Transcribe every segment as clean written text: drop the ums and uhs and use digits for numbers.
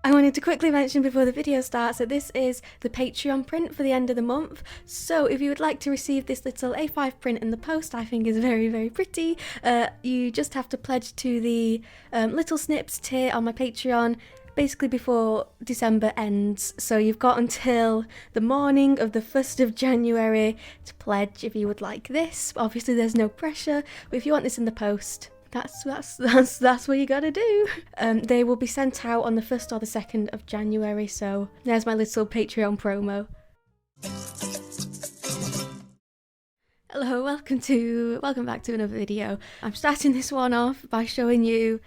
I wanted to quickly mention before the video starts that this is the Patreon print for the end of the month. So if you would like to receive this little A5 print in the post, I think is very, very pretty, you just have to pledge to the Little Snips tier on my Patreon basically before December ends. So you've got until the morning of the 1st of January to pledge if you would like this. Obviously there's no pressure, but if you want this in the post, that's what you gotta do. They will be sent out on the 1st or the 2nd of January, so there's my little Patreon promo. Hello, welcome back to another video. I'm starting this one off by showing you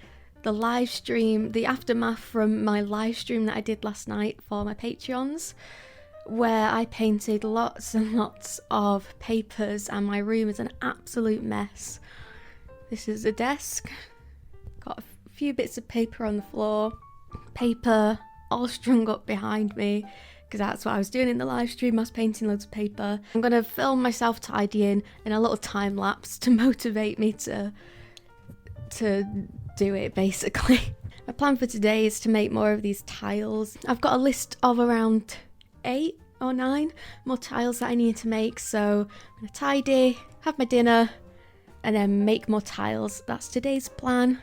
the live stream, the aftermath from my live stream that I did last night for my Patreons, where I painted lots and lots of papers and my room is an absolute mess. This is a desk, got a few bits of paper on the floor, paper all strung up behind me, because that's what I was doing in the live stream. I was painting loads of paper. I'm going to film myself tidying in a little time lapse to motivate me to do it, basically. My plan for today is to make more of these tiles. I've got a list of around 8 or 9 more tiles that I need to make, so I'm going to tidy, have my dinner, and then make more tiles. That's today's plan.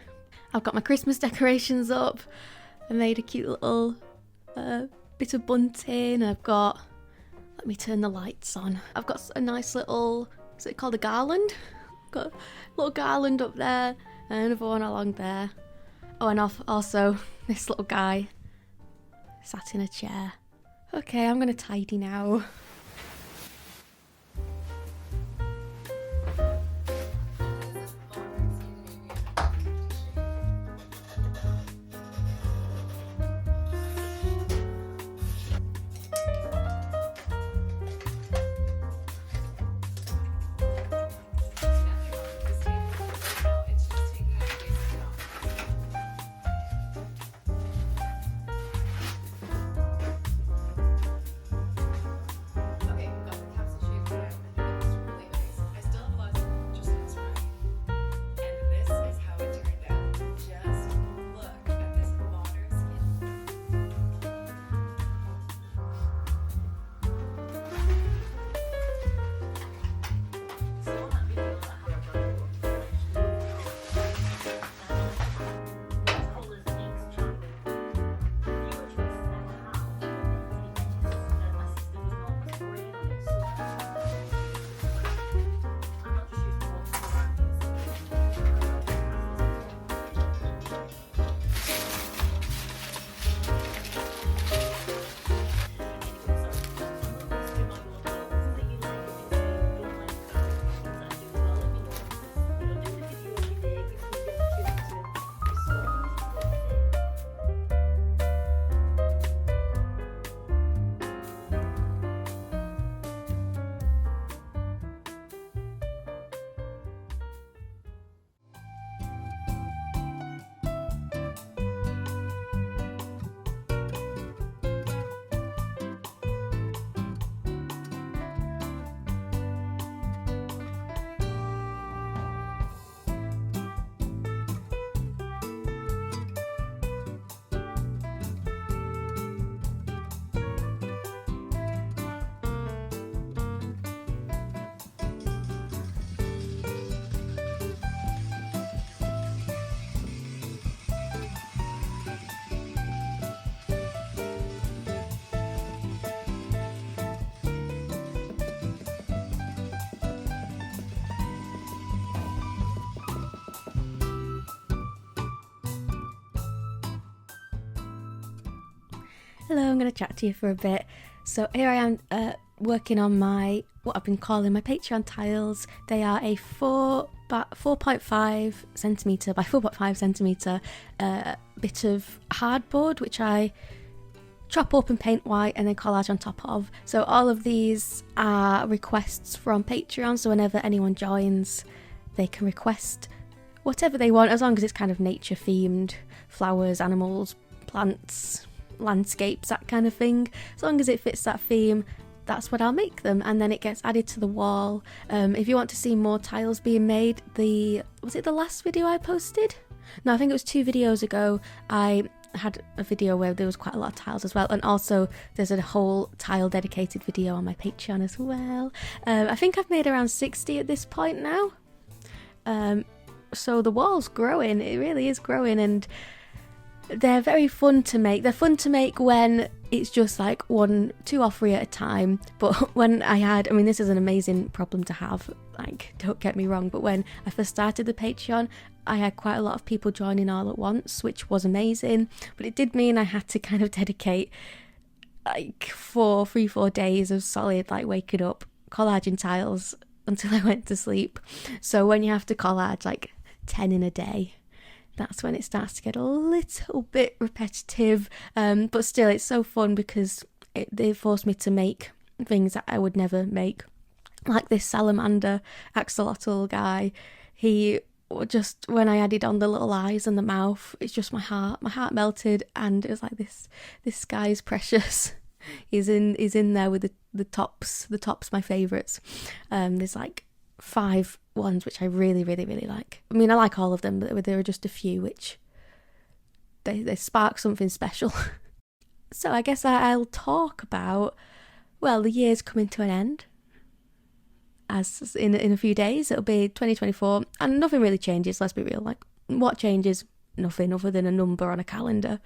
I've got my Christmas decorations up. I made a cute little bit of bunting. I've got, let me turn the lights on. I've got a nice little, is it called a garland? Got a little garland up there and another one along there. Oh, and also this little guy sat in a chair. Okay, I'm gonna tidy now. Hello, I'm going to chat to you for a bit. So here I am working on my, what I've been calling my Patreon tiles. They are a 4.5 centimetre by 4.5 centimetre bit of hardboard, which I chop up and paint white and then collage on top of. So all of these are requests from Patreon, so whenever anyone joins, they can request whatever they want, as long as it's kind of nature themed, flowers, animals, plants, landscapes, that kind of thing. As long as it fits that theme, that's what I'll make them, and then it gets added to the wall. If you want to see more tiles being made, was it the last video I posted? No, I think it was 2 videos ago. I had a video where there was quite a lot of tiles as well, and also there's a whole tile dedicated video on my Patreon as well. I think I've made around 60 at this point now. So the wall's growing, it really is growing, and they're very fun to make. They're fun to make when it's just like 1, 2 or 3 at a time. But when this is an amazing problem to have, like, don't get me wrong, but when I first started the Patreon, I had quite a lot of people joining all at once, which was amazing. But it did mean I had to kind of dedicate like 4 days of solid, like, waking up, collaging tiles until I went to sleep. So when you have to collage like 10 in a day, that's when it starts to get a little bit repetitive, but still it's so fun because they force me to make things that I would never make, like this salamander axolotl guy. He just, when I added on the little eyes and the mouth, it's just my heart melted, and it was like, this guy's precious. He's in there with the tops my favourites. There's like 5 ones which I really, really, really like. I mean, I like all of them, but there are just a few which they spark something special. So I guess I'll talk about, well, the year's coming to an end. As in a few days, it'll be 2024, and nothing really changes, let's be real. Like, what changes? Nothing other than a number on a calendar.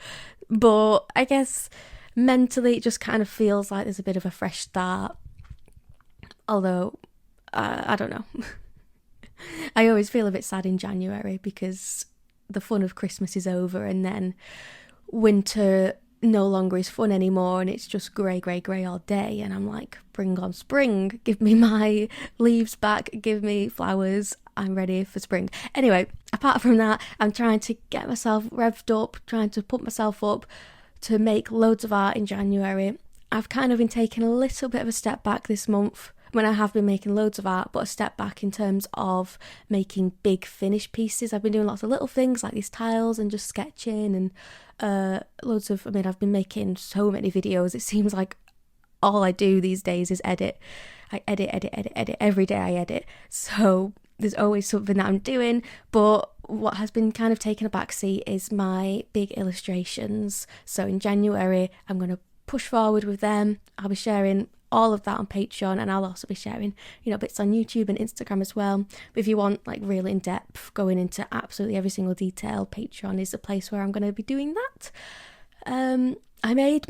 But I guess mentally it just kind of feels like there's a bit of a fresh start. Although, I don't know. I always feel a bit sad in January because the fun of Christmas is over, and then winter no longer is fun anymore, and it's just grey all day, and I'm like, bring on spring, give me my leaves back, give me flowers, I'm ready for spring. Anyway, apart from that, I'm trying to get myself revved up, trying to put myself up to make loads of art in January. I've kind of been taking a little bit of a step back this month, when I have been making loads of art, but a step back in terms of making big finished pieces. I've been doing lots of little things like these tiles and just sketching, and I've been making so many videos. It seems like all I do these days is edit. I edit. Every day I edit. So there's always something that I'm doing, but what has been kind of taking a back seat is my big illustrations. So in January, I'm going to push forward with them. I'll be sharing all of that on Patreon, and I'll also be sharing, bits on YouTube and Instagram as well. But if you want like real in-depth, going into absolutely every single detail, Patreon is the place where I'm going to be doing that. I made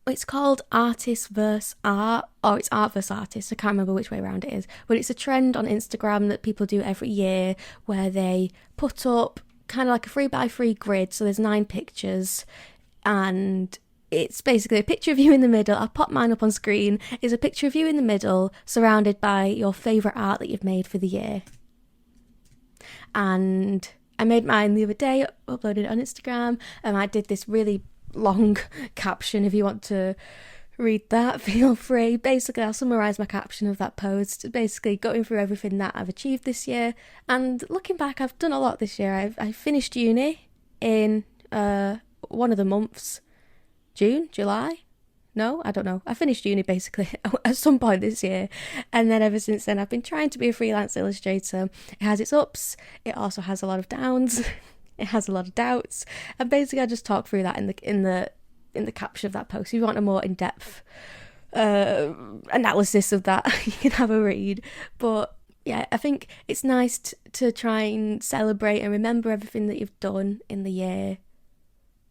it's called Artist vs Art, or it's Art vs Artist, I can't remember which way around it is, but it's a trend on Instagram that people do every year where they put up kind of like a 3x3 grid, so there's 9 pictures, and it's basically a picture of you in the middle. I'll pop mine up on screen. It's a picture of you in the middle, surrounded by your favourite art that you've made for the year. And I made mine the other day, uploaded it on Instagram, and I did this really long caption. If you want to read that, feel free. Basically, I'll summarise my caption of that post, basically going through everything that I've achieved this year. And looking back, I've done a lot this year. I finished uni in one of the months. June, July? No, I don't know. I finished uni basically at some point this year, and then ever since then I've been trying to be a freelance illustrator. It has its ups, it also has a lot of downs, it has a lot of doubts, and basically I just talk through that in the caption of that post. If you want a more in-depth analysis of that, you can have a read. But yeah, I think it's nice to try and celebrate and remember everything that you've done in the year,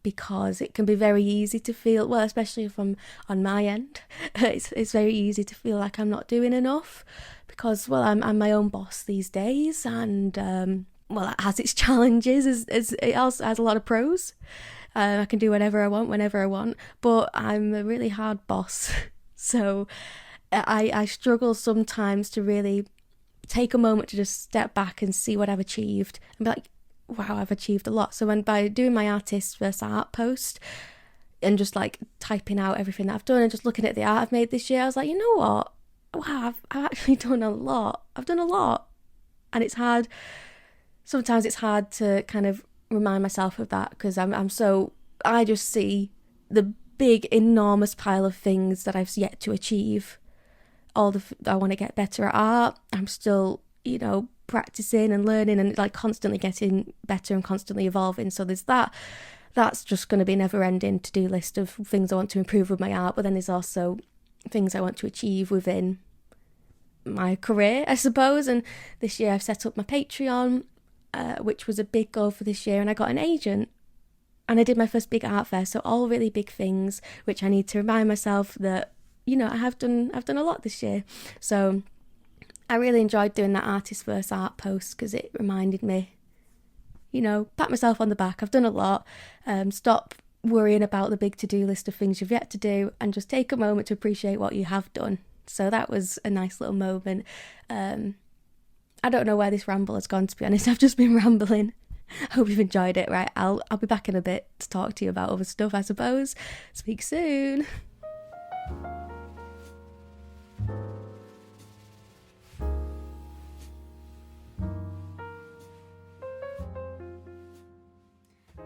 because it can be very easy to feel, well, especially from on my end, it's very easy to feel like I'm not doing enough, because, well, I'm my own boss these days, and well, it has its challenges, as it also has a lot of pros. I can do whatever I want whenever I want, but I'm a really hard boss, so I struggle sometimes to really take a moment to just step back and see what I've achieved and be like, wow, I've achieved a lot. So by doing my Artist vs Art post and just like typing out everything that I've done and just looking at the art I've made this year, I was like, you know what? Wow, I've actually done a lot. I've done a lot. And it's hard. Sometimes it's hard to kind of remind myself of that, because I just see the big, enormous pile of things that I've yet to achieve. I want to get better at art. I'm still you know, practicing and learning and like constantly getting better and constantly evolving. So there's that. That's just going to be a never-ending to-do list of things I want to improve with my art. But then there's also things I want to achieve within my career, I suppose. And this year I've set up my Patreon, which was a big goal for this year, and I got an agent. And I did my first big art fair, so all really big things, which I need to remind myself that, you know, I've done a lot this year. So I really enjoyed doing that artist versus art post because it reminded me, you know, pat myself on the back. I've done a lot. Stop worrying about the big to-do list of things you've yet to do and just take a moment to appreciate what you have done. So that was a nice little moment. I don't know where this ramble has gone, to be honest. I've just been rambling. Hope you've enjoyed it. Right, I'll be back in a bit to talk to you about other stuff, I suppose. Speak soon.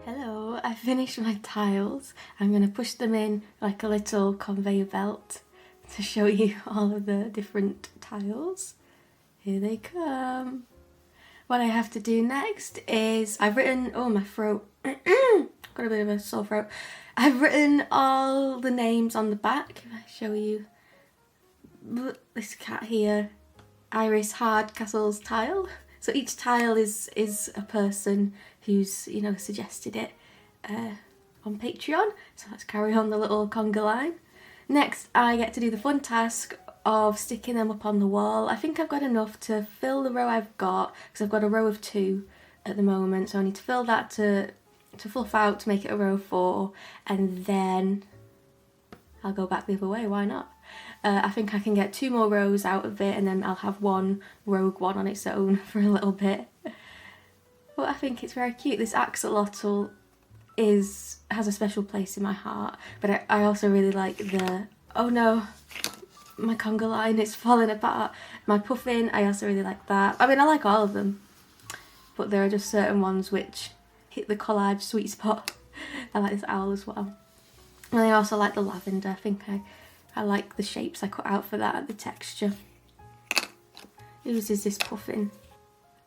Hello, I finished my tiles. I'm going to push them in like a little conveyor belt to show you all of the different tiles. Here they come. What I have to do next is I've written, oh my throat, got a bit of a sore throat. I've written all the names on the back. If I show you this cat here, Iris Hardcastle's tile. So each tile is a person who's, you know, suggested it on Patreon. So let's carry on the little conga line. Next, I get to do the fun task of sticking them up on the wall. I think I've got enough to fill the row I've got, because I've got a row of 2 at the moment, so I need to fill that to fluff out to make it a row of 4, and then I'll go back the other way, why not? I think I can get 2 more rows out of it, and then I'll have one rogue one on its own for a little bit. But I think it's very cute. This axolotl has a special place in my heart, but I also really like the, oh no, my conga line is falling apart. My puffin, I also really like that. I mean, I like all of them, but there are just certain ones which hit the collage sweet spot. I like this owl as well. And I also like the lavender. I think I like the shapes I cut out for that, the texture. Whose is this puffin?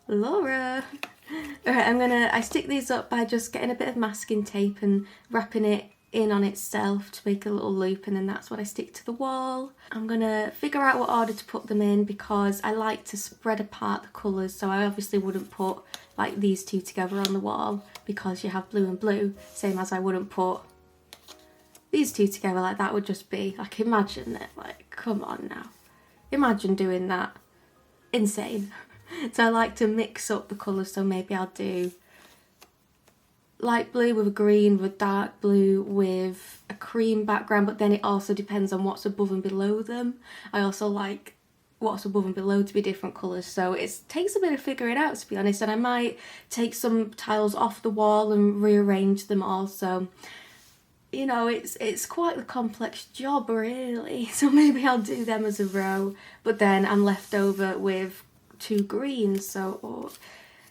Laura! Alright, I stick these up by just getting a bit of masking tape and wrapping it in on itself to make a little loop, and then that's what I stick to the wall. I'm gonna figure out what order to put them in because I like to spread apart the colours, so I obviously wouldn't put like these 2 together on the wall because you have blue and blue, same as I wouldn't put these 2 together. Like that would just be like, imagine it, like come on now, imagine doing that, insane. So I like to mix up the colours, so maybe I'll do light blue with a green, with dark blue with a cream background, but then it also depends on what's above and below them. I also like what's above and below to be different colours, so it takes a bit of figuring out, to be honest, and I might take some tiles off the wall and rearrange them also. You know, it's quite a complex job really, so maybe I'll do them as a row, but then I'm left over with 2 greens, so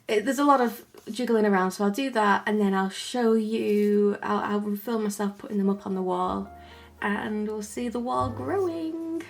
there's a lot of jiggling around, so I'll do that and then I'll show you, I'll film myself putting them up on the wall and we'll see the wall growing.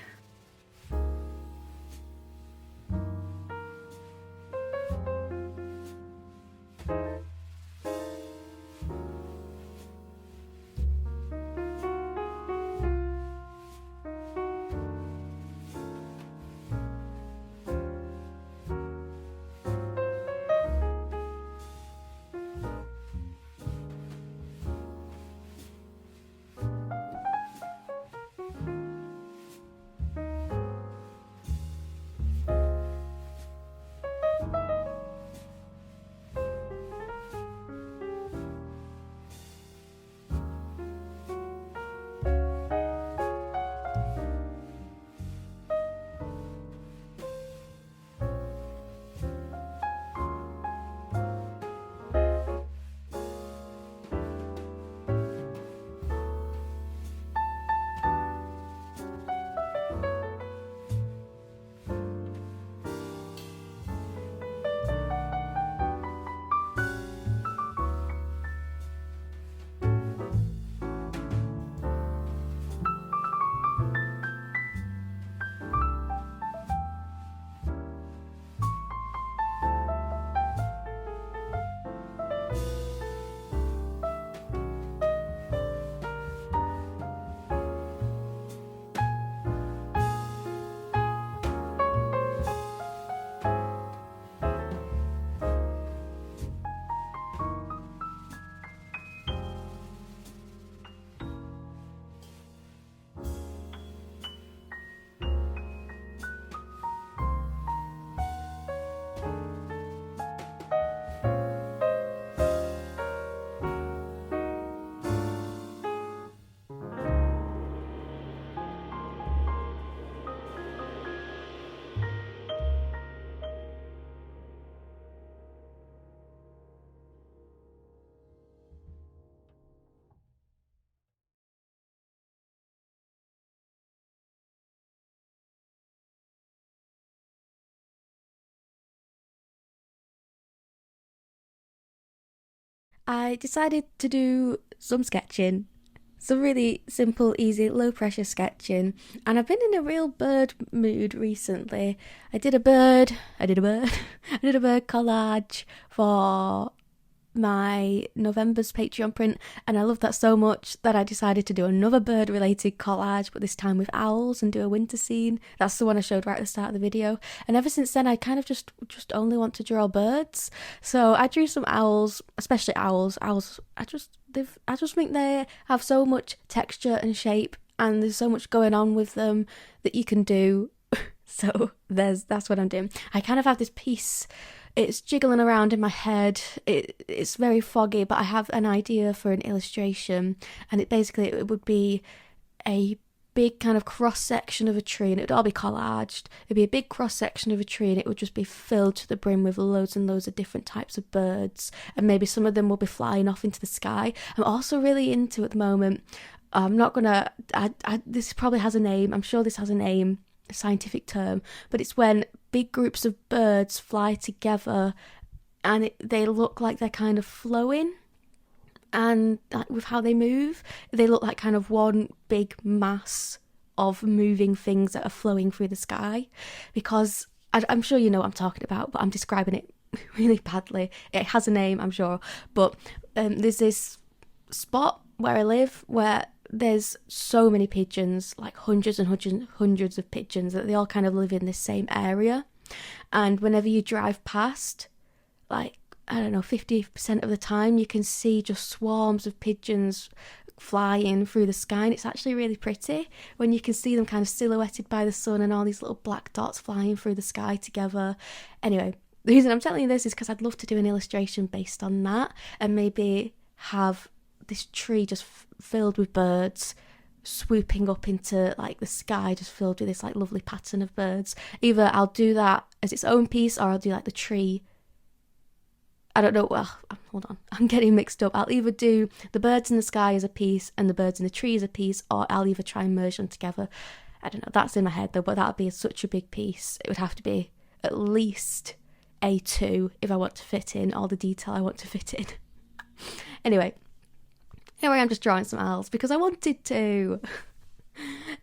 I decided to do some sketching. Some really simple, easy, low pressure sketching. And I've been in a real bird mood recently. I did a bird collage for my November's Patreon print, and I loved that so much that I decided to do another bird related collage, but this time with owls, and do a winter scene. That's the one I showed right at the start of the video, and ever since then I kind of just only want to draw birds. So I drew some owls, especially owls. I just think they have so much texture and shape, and there's so much going on with them that you can do. So that's what I'm doing. I kind of have this piece. It's jiggling around in my head. It's very foggy, but I have an idea for an illustration, and it would be a big kind of cross section of a tree, and it would all be collaged. It'd be a big cross section of a tree, and it would just be filled to the brim with loads and loads of different types of birds, and maybe some of them will be flying off into the sky. I'm also really into at the moment. I'm not gonna. This probably has a name. I'm sure this has a name, a scientific term, but it's when big groups of birds fly together and they look like they're kind of flowing, and with how they move, they look like kind of one big mass of moving things that are flowing through the sky. Because I'm sure you know what I'm talking about, but I'm describing it really badly. It has a name, I'm sure, but there's this spot where I live where there's so many pigeons, like hundreds and hundreds of pigeons, that they all kind of live in this same area. And whenever you drive past, like, I don't know, 50% of the time, you can see just swarms of pigeons flying through the sky, and it's actually really pretty when you can see them kind of silhouetted by the sun and all these little black dots flying through the sky together. Anyway, the reason I'm telling you this is because I'd love to do an illustration based on that, and maybe have this tree just filled with birds swooping up into like the sky, just filled with this like lovely pattern of birds. Either I'll do that as its own piece, or I'll do like the tree. I don't know, well, hold on, I'm getting mixed up. I'll either do the birds in the sky as a piece and the birds in the tree as a piece, or I'll either try and merge them together. I don't know, that's in my head though, but that would be such a big piece. It would have to be at least A2 if I want to fit in all the detail I want to fit in. Anyway, here I am just drawing some owls because I wanted to.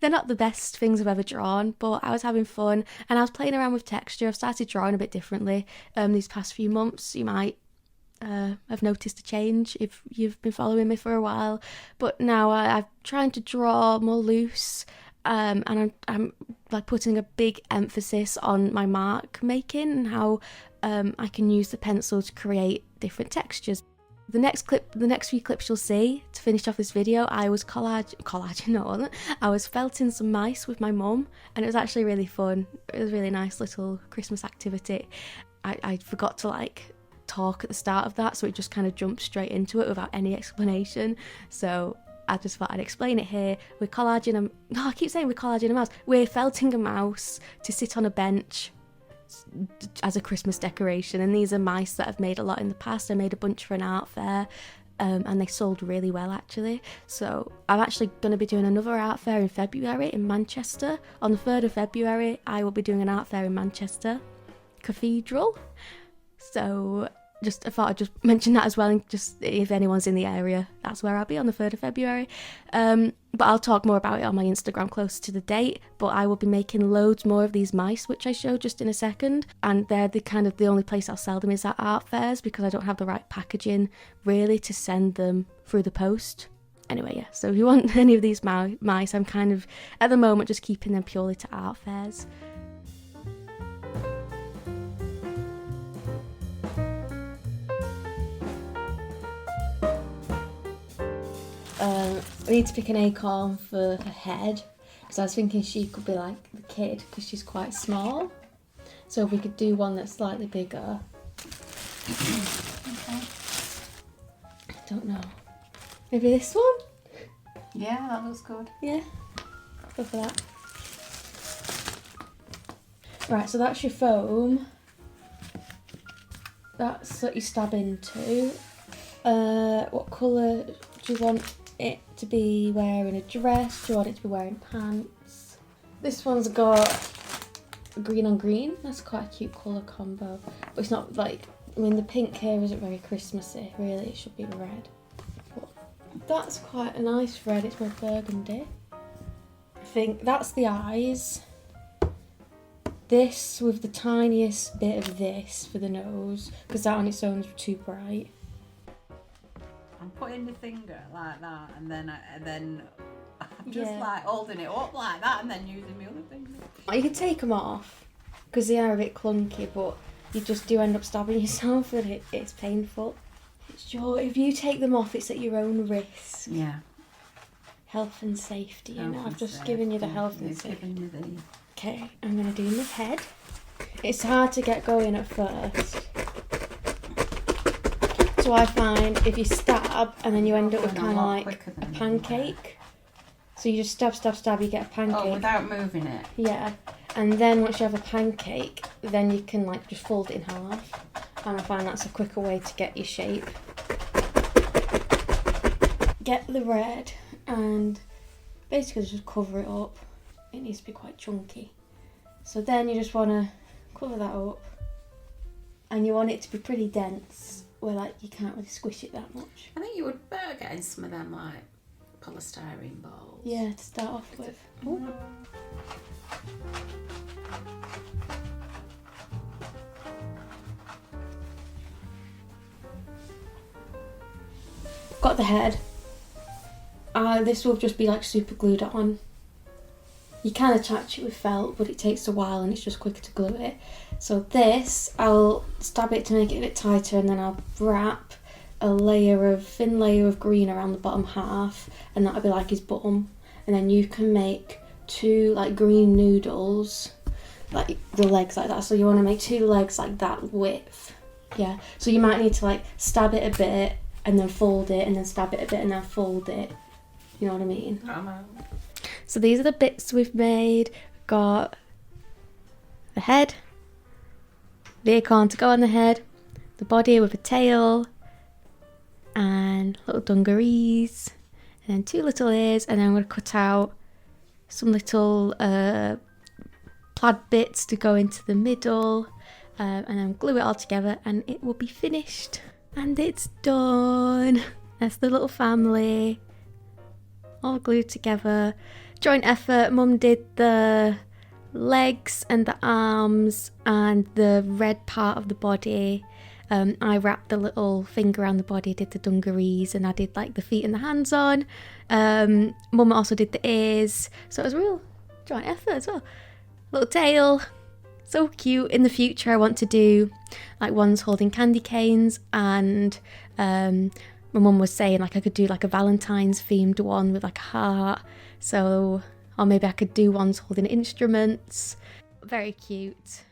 They're not the best things I've ever drawn, but I was having fun and I was playing around with texture. I've started drawing a bit differently these past few months. You might have noticed a change if you've been following me for a while, but now I'm trying to draw more loose, and I'm like putting a big emphasis on my mark making and how I can use the pencil to create different textures. The next few clips you'll see to finish off this video, I was collaging, no, I wasn't. I was felting some mice with my mum, and it was actually really fun. It was a really nice little Christmas activity. I forgot to like talk at the start of that, so it just kind of jumped straight into it without any explanation. So I just thought I'd explain it here. We're collaging I keep saying we're collaging a mouse. We're felting a mouse to sit on a bench as a Christmas decoration, and these are mice that I've made a lot in the past. I made a bunch for an art fair, and they sold really well actually. So I'm actually going to be doing another art fair in February in Manchester. On the 3rd of February I will be doing an art fair in Manchester Cathedral. So I thought I'd just mention that as well, and just if anyone's in the area, that's where I'll be on the 3rd of February. But I'll talk more about it on my Instagram closer to the date. But I will be making loads more of these mice, which I show just in a second, and they're the only place I'll sell them is at art fairs, because I don't have the right packaging really to send them through the post. Anyway, yeah, so if you want any of these mice, I'm kind of at the moment just keeping them purely to art fairs. I need to pick an acorn for her head, because I was thinking she could be like the kid because she's quite small. So if we could do one that's slightly bigger. Okay. I don't know. Maybe this one? Yeah, that looks good. Yeah, go for that. Right, so that's your foam. That's what you stab into. What colour do you want it to be wearing? A dress? Do you want it to be wearing pants? This one's got green on green. That's quite a cute colour combo. But it's not like I mean, the pink here isn't very Christmassy. Really, it should be red. But that's quite a nice red. It's more burgundy. I think that's the eyes. This with the tiniest bit of this for the nose, because that on its own is too bright. I'm putting the finger like that, and then I'm just like holding it up like that, and then using my other finger. You can take them off because they are a bit clunky, but you just do end up stabbing yourself, and it's painful. If you take them off, it's at your own risk. Yeah. Health and safety, you know. I've just given you the health and safety. Okay, I'm going to do my head. It's hard to get going at first. So I find if you stab and then you end up with kind of like a pancake. So you just stab, you get a pancake. Oh, without moving it? Yeah. And then once you have a pancake, then you can like just fold it in half. And I find that's a quicker way to get your shape. Get the red and basically just cover it up. It needs to be quite chunky. So then you just want to cover that up, and you want it to be pretty dense, where like you can't really squish it that much. I think you would better get in some of them like polystyrene balls. Yeah, to start off with. Ooh. Got the head. This will just be like super glued on. You can attach it with felt, but it takes a while and it's just quicker to glue it. So this, I'll stab it to make it a bit tighter, and then I'll wrap a thin layer of green around the bottom half, and that'll be like his bottom. And then you can make 2 like green noodles, like the legs like that. So you want to make 2 legs like that width. Yeah. So you might need to like stab it a bit and then fold it, and then stab it a bit and then fold it. You know what I mean? So these are the bits we've made. We've got the head, the acorn to go on the head, the body with a tail, and little dungarees, and then 2 little ears, and then I'm going to cut out some little plaid bits to go into the middle, and then glue it all together, and it will be finished. And it's done. That's the little family, all glued together. Joint effort. Mum did the legs and the arms and the red part of the body. I wrapped the little finger around the body, did the dungarees, and I did like the feet and the hands on. Mum also did the ears, so it was a real joint effort as well. Little tail, so cute. In the future I want to do like ones holding candy canes, and my mum was saying like I could do like a Valentine's themed one with like a heart. So, or maybe I could do ones holding instruments. Very cute.